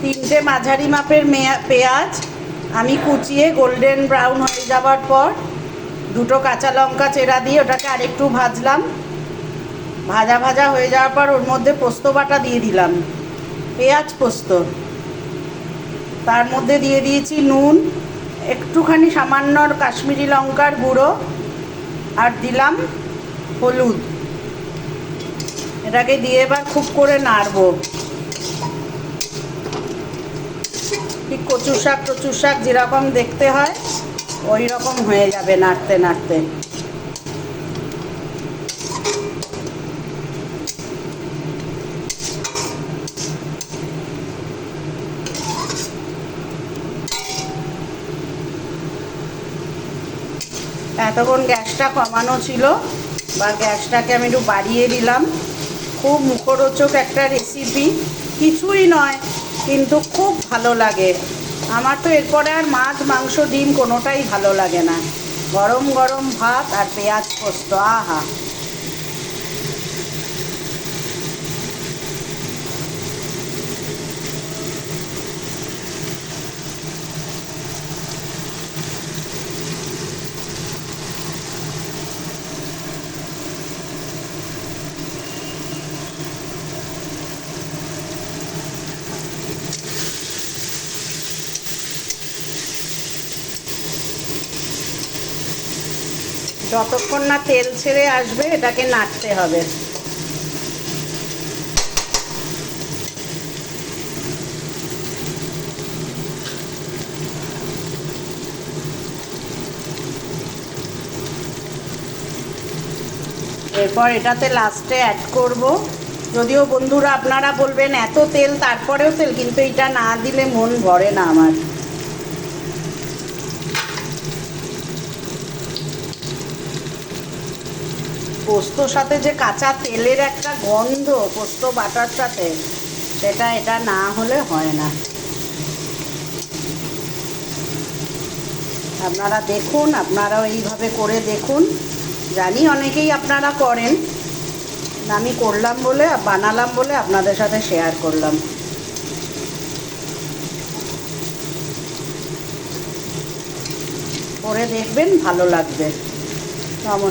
তিনটে মাঝারি মাপের পেঁয়াজ আমি কুচিয়ে গোল্ডেন ব্রাউন হয়ে যাওয়ার পর দুটো কাঁচা লঙ্কা চেরা দিয়ে ওটাকে আরেকটু ভাজলাম। ভাজা ভাজা হয়ে যাওয়ার পর ওর মধ্যে পোস্ত বাটা দিয়ে দিলাম, পেঁয়াজ পোস্ত। তার মধ্যে দিয়ে দিয়েছি নুন, একটুখানি সামান্য কাশ্মীরি লঙ্কার গুঁড়ো, আর দিলাম হলুদ। এটাকে দিয়ে এবার খুব করে নাড়বো। ঠিক কচু শাক যেরকম দেখতে হয় ওই রকম হয়ে যাবে নাড়তে নাড়তে। এতক্ষণ গ্যাসটা কমানো ছিল, বা গ্যাসটাকে আমি একটু বাড়িয়ে দিলাম। খুব মুখরোচক একটা রেসিপি, কিছুই নয় কিন্তু খুব ভালো লাগে। আমার তো এরপরে আর মাছ মাংস ডিম কোনোটাই ভালো লাগে না। গরম গরম ভাত আর পেঁয়াজ পোস্ত, আহা! যতক্ষণ না তেল ছেড়ে আসবে এটাকে নাড়তে হবে। এরপর এটাতে লাস্টে অ্যাড করব, যদিও বন্ধুরা আপনারা বলবেন এত তেল তারপরেও তেল, কিন্তু এটা না দিলে মন ভরে না আমার। পোস্তর সাথে যে কাঁচা তেলের একটা গন্ধ পোস্ত বাটার সাথে, সেটা এটা না হলে হয় না। আপনারা দেখুন, আপনারাও এইভাবে করে দেখুন। জানি অনেকেই আপনারা করেন, আমি করলাম বলে, বানালাম বলে আপনাদের সাথে শেয়ার করলাম। করে দেখবেন, ভালো লাগবে। নমস্কার।